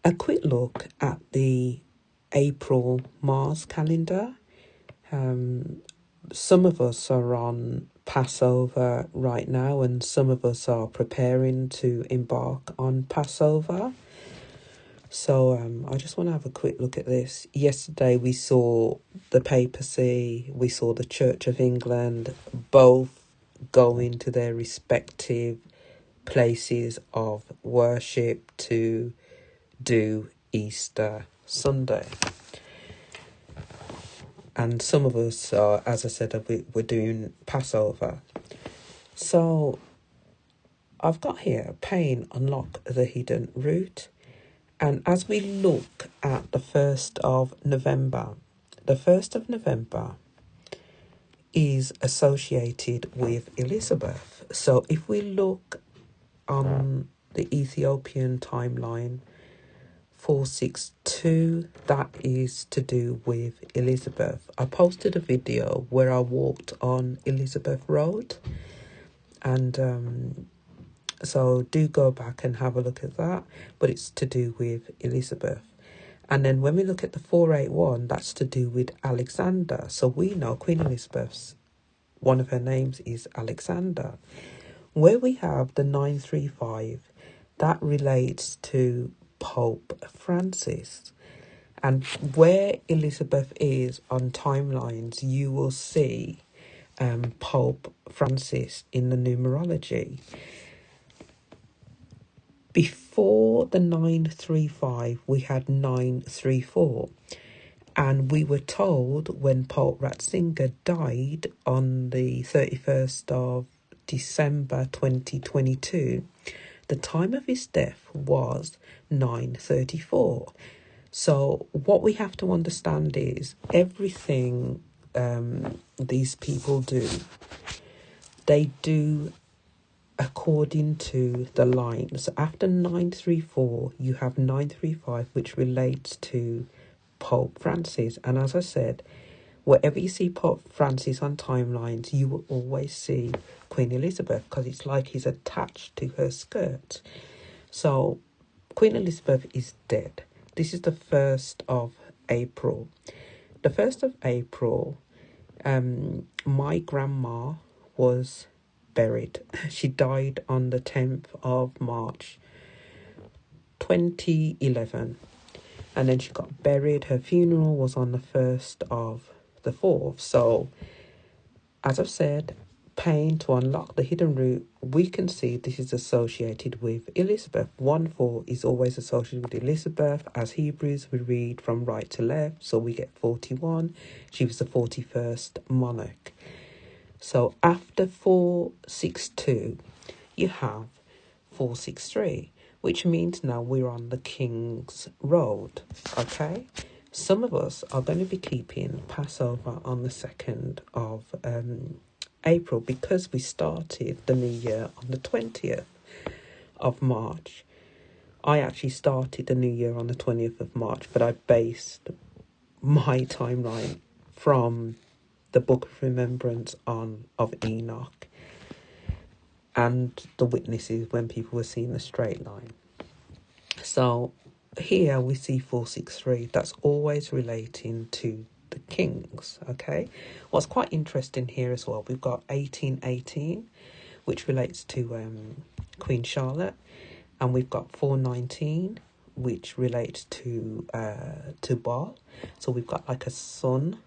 a quick look at the April Mars calendar. Some of us are on Passover right now, and some of us are preparing to embark on Passover. So I just want to have a quick look at this. Yesterday we saw the papacy, we saw the Church of England both go into their respective places of worship to do Easter Sunday. And some of us are, as I said, we're doing Passover. So I've got here, pain, unlock the hidden root. And as we look at the 1st of November, the 1st of November is associated with Elizabeth. So if we look on the Ethiopian timeline, 462, that is to do with Elizabeth. I posted a video where I walked on Elizabeth Road, and so do go back and have a look at that, but it's to do with Elizabeth. And then when we look at the 481, that's to do with Alexander. So we know Queen Elizabeth's, one of her names is Alexander. Where we have the 935, that relates to Pope Francis. And where Elizabeth is on timelines, you will see Pope Francis in the numerology. Before the 935, we had 934. And we were told when Pope Ratzinger died on the 31st of December 2022, the time of his death was 934. So what we have to understand is everything these people do, they do according to the line. So after 934, you have 935, which relates to Pope Francis. And as I said, wherever you see Pope Francis on timelines, you will always see Queen Elizabeth, because it's like he's attached to her skirt. So Queen Elizabeth is dead. This is the 1st of April. The 1st of April, my grandma was buried. She died on the 10th of March 2011, and then she got buried. Her funeral was on the 1st of the 4th. So as I've said, pain, to unlock the hidden root, we can see this is associated with Elizabeth. 1-4 is always associated with Elizabeth. As Hebrews, we read from right to left, so we get 41. She was the 41st monarch. So after 462, you have 463, which means now we're on the King's Road, okay? Some of us are going to be keeping Passover on the 2nd of April, because we started the new year on the 20th of March. I actually started the new year on the 20th of March, but I based my timeline from the Book of Remembrance of Enoch and the witnesses when people were seeing the straight line. So here we see 463. That's always relating to the kings, okay? What's quite interesting here as well, we've got 1818, which relates to Queen Charlotte, and we've got 419, which relates to Baal. So we've got like a son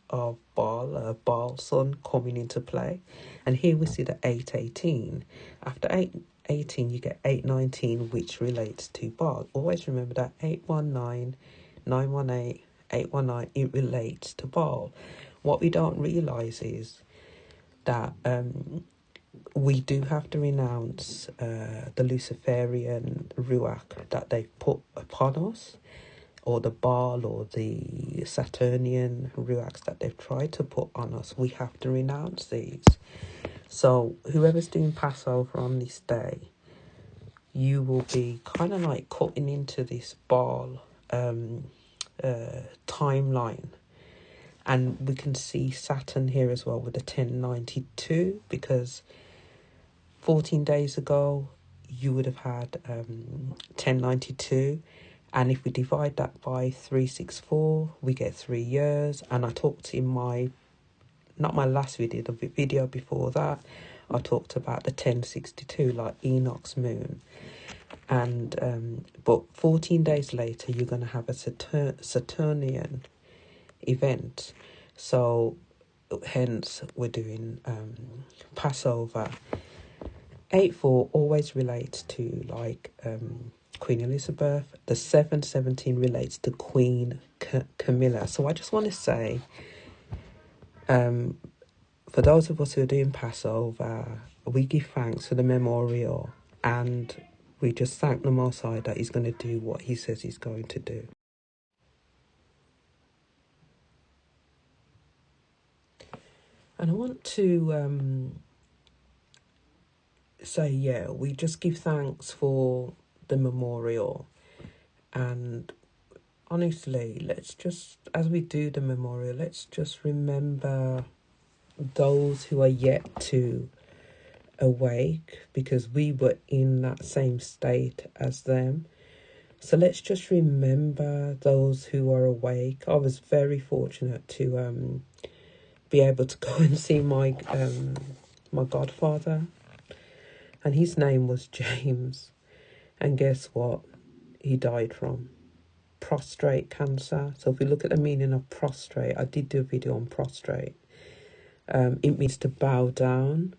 of Baal, a Baal son coming into play. And here we see the 818. After 818, you get 819, which relates to Baal. Always remember that 819, 918, 819, it relates to Baal. What we don't realise is that we do have to renounce the Luciferian Ruach that they put upon us, or the Baal or the Saturnian Ruachs that they've tried to put on us. We have to renounce these. So whoever's doing Passover on this day, you will be kind of like cutting into this Baal timeline. And we can see Saturn here as well with the 1092, because 14 days ago you would have had 1092. And if we divide that by 364, we get 3 years. And I talked in not my last video, the video before that, I talked about the 1062, like Enoch's moon. And but 14 days later, you're going to have a Saturnian event. So hence we're doing Passover. 8-4 always relates to like Queen Elizabeth. The 717 relates to Queen Camilla. So I just want to say, for those of us who are doing Passover, we give thanks for the memorial, and we just thank the Most High that he's going to do what he says he's going to do. And I want to say, we just give thanks for the memorial. And honestly, let's just, as we do the memorial, let's just remember those who are yet to awake, because we were in that same state as them. So let's just remember those who are awake. I was very fortunate to be able to go and see my godfather, and his name was James. And guess what? He died from prostate cancer. So if we look at the meaning of prostrate, I did do a video on prostrate. It means to bow down.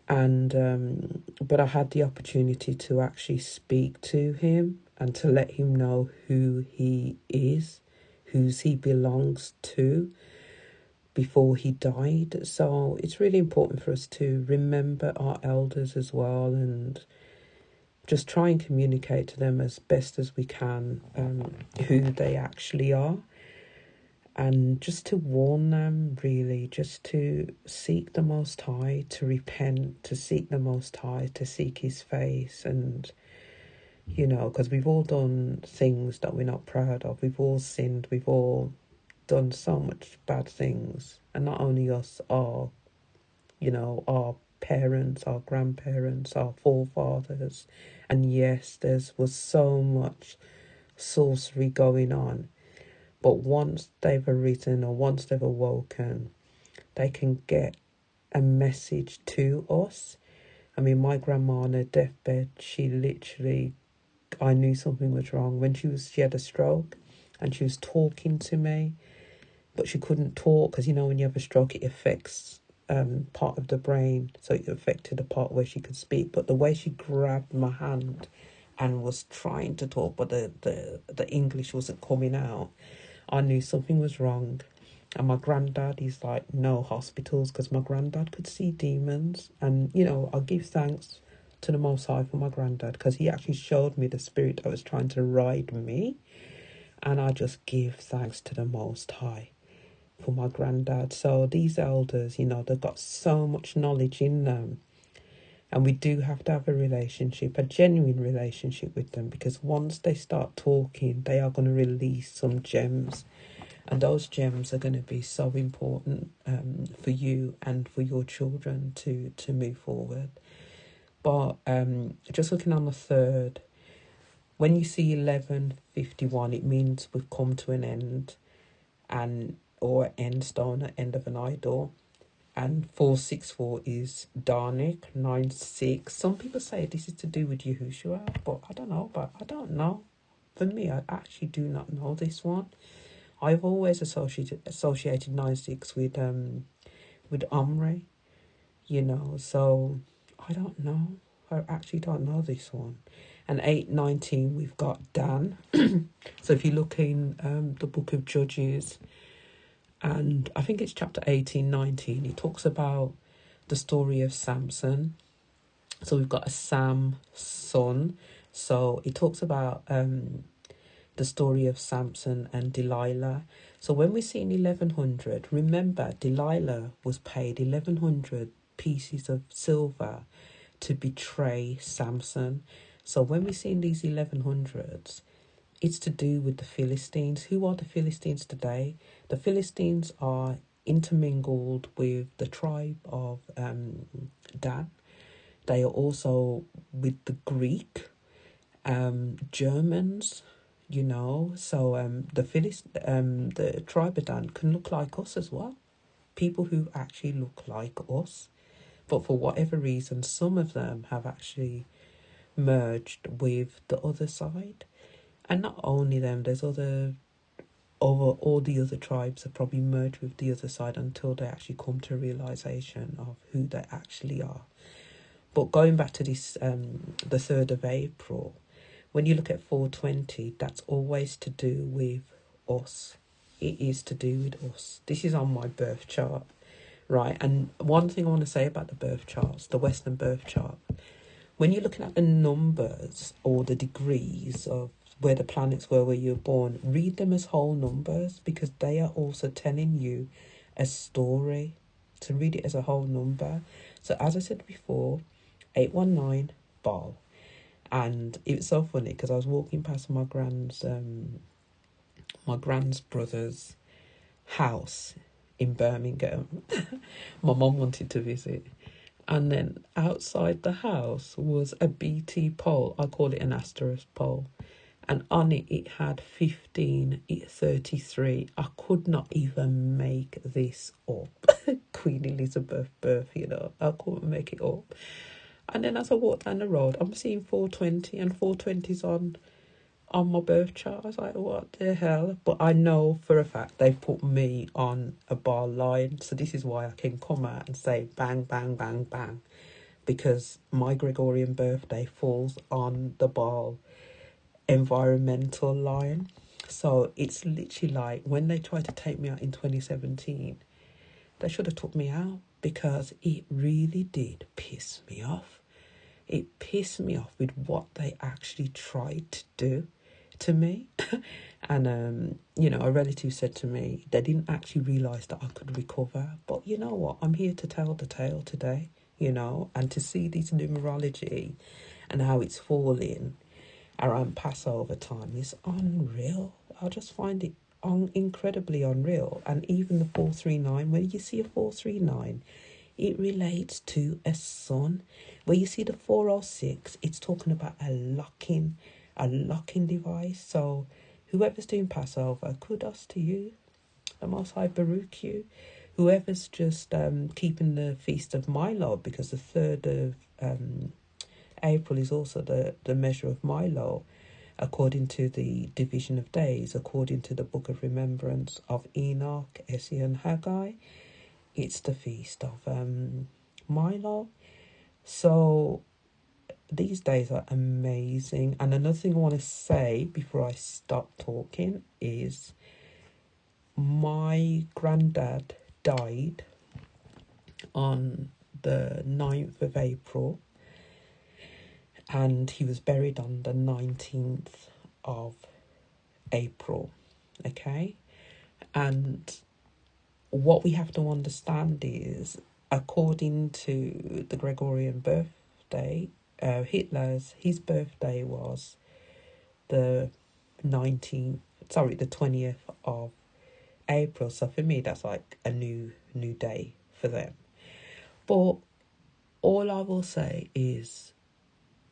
And but I had the opportunity to actually speak to him and to let him know who he is, whose he belongs to, before he died. So it's really important for us to remember our elders as well, and just try and communicate to them as best as we can who they actually are. And just to warn them, really, just to seek the Most High, to repent, to seek the Most High, to seek his face. And, because we've all done things that we're not proud of. We've all sinned. We've all done so much bad things. And not only us, our parents, our grandparents, our forefathers. And yes, was so much sorcery going on. But once they've arisen or once they've awoken, they can get a message to us. I mean, my grandma on her deathbed, she literally, I knew something was wrong. When she had a stroke and she was talking to me, but she couldn't talk because, when you have a stroke, it affects part of the brain. So it affected the part where she could speak. But the way she grabbed my hand and was trying to talk, but the English wasn't coming out, I knew something was wrong. And my granddad, he's like, no hospitals, because my granddad could see demons. And, I give thanks to the Most High for my granddad, because he actually showed me the spirit that was trying to ride me. And I just give thanks to the Most High for my granddad. So these elders, they've got so much knowledge in them. And we do have to have a relationship, a genuine relationship with them, because once they start talking, they are going to release some gems. And those gems are going to be so important for you and for your children to move forward. But just looking on the 3rd, when you see 1151, it means we've come to an end, or end stone, end of an idol. And 464 is Darnik, 96. Some people say this is to do with Yahushua, but I don't know. For me, I actually do not know this one. I've always associated 96 with Omri, so I don't know. I actually don't know this one. And 819, we've got Dan. So if you look in the book of Judges, and I think it's chapter 18, 19, it talks about the story of Samson. So we've got a Samson. So it talks about the story of Samson and Delilah. So when we see in 1100, remember, Delilah was paid 1100 pieces of silver to betray Samson. So when we see in these 1100s, it's to do with the Philistines. Who are the Philistines today? The Philistines are intermingled with the tribe of Dan. They are also with the Greek, Germans, you know. So the Tribadan can look like us as well. People who actually look like us, but for whatever reason, some of them have actually merged with the other side. And not only them, there's all the other tribes have probably merged with the other side until they actually come to a realization of who they actually are. But going back to this, the 3rd of April, when you look at 420, that's always to do with us. It is to do with us. This is on my birth chart, right? And one thing I want to say about the birth charts, the Western birth chart, when you're looking at the numbers or the degrees of where the planets were where you were born, read them as whole numbers, because they are also telling you a story. To read it as a whole number. So as I said before, 819 ball. And it was so funny because I was walking past my grand's brother's house in Birmingham. My mum wanted to visit. And then outside the house was a BT pole. I call it an asterisk pole. And on it, it had 1533. I could not even make this up. Queen Elizabeth birth, you know. I couldn't make it up. And then as I walked down the road, I'm seeing 420, and 420's on my birth chart. I was like, what the hell? But I know for a fact they put me on a bar line. So this is why I can come out and say bang, bang, bang, bang. Because my Gregorian birthday falls on the bar environmental line. So it's literally like when they tried to take me out in 2017, they should have took me out, because it really did piss me off. It pissed me off with what they actually tried to do to me. And, you know, a relative said to me, they didn't actually realise that I could recover. But you know what? I'm here to tell the tale today, you know, and to see this numerology and how it's falling around Passover time is unreal. I just find it incredibly unreal. And even the 439, when you see a 439, it relates to a sun. Where you see the 406, it's talking about a locking device. So whoever's doing Passover, kudos to you. The Most High Baruch you. Whoever's just keeping the feast of Milo, because the 3rd of April is also the measure of Milo, according to the division of days, according to the book of remembrance of Enoch, Essie and Haggai. It's the feast of Milo. So these days are amazing. And another thing I want to say before I stop talking is my granddad died on the 9th of April, and he was buried on the 19th of April. Okay? And what we have to understand is, according to the Gregorian birthday, his birthday was the 20th of April. So for me, that's like a new day for them. But all I will say is,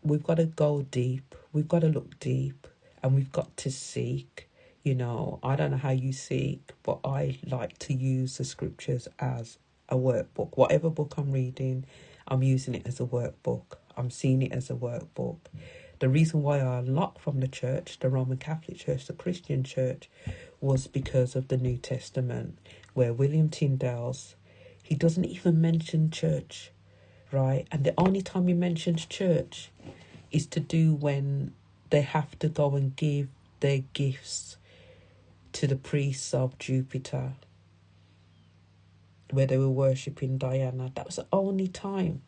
we've got to go deep. We've got to look deep, and we've got to seek. You know, I don't know how you seek, but I like to use the scriptures as a workbook. Whatever book I'm reading, I'm using it as a workbook. I'm seeing it as a workbook. The reason why I unlocked from the church, the Roman Catholic Church, the Christian Church, was because of the New Testament, where William Tyndale's, he doesn't even mention church, right? And the only time he mentions church is to do when they have to go and give their gifts to the priests of Jupiter, where they were worshipping Diana. That was the only time.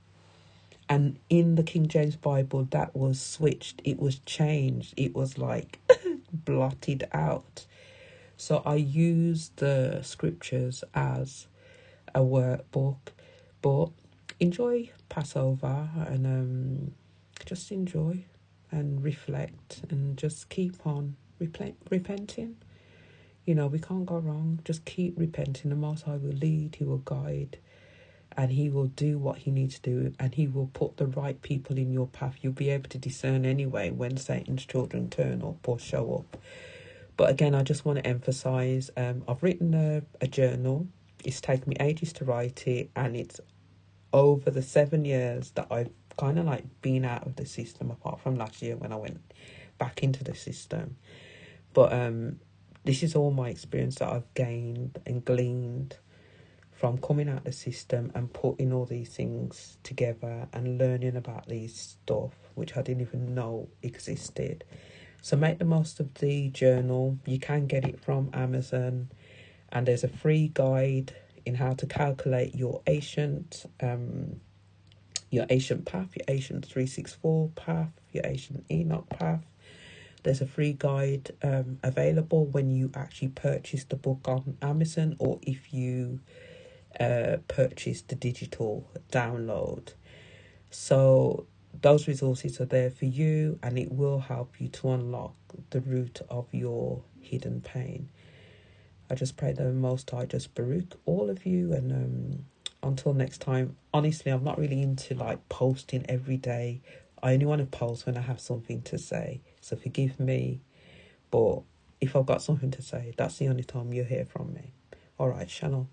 And in the King James Bible, that was switched. It was changed. It was like blotted out. So I use the scriptures as a workbook. But enjoy Passover, and just enjoy and reflect, and just keep on repenting. You know, we can't go wrong. Just keep repenting. The Most High will lead, He will guide. and he will do what he needs to do, and he will put the right people in your path. You'll be able to discern anyway when Satan's children turn up or show up. But again, I just want to emphasize, I've written a journal. It's taken me ages to write it, and it's over the 7 years that I've kind of like been out of the system, apart from last year when I went back into the system. But this is all my experience that I've gained and gleaned from coming out of the system and putting all these things together and learning about these stuff which I didn't even know existed. So make the most of the journal. You can get it from Amazon, and there's a free guide in how to calculate your ancient path, your ancient 364 path, your ancient Enoch path. There's a free guide available when you actually purchase the book on Amazon, or if you purchase the digital download. So those resources are there for you, and it will help you to unlock the root of your hidden pain. I just pray the Most High just Baruch all of you, and until next time. Honestly, I'm not really into like posting every day. I only want to post when I have something to say, so forgive me, but if I've got something to say, that's the only time you'll hear from me. All right, Shalom.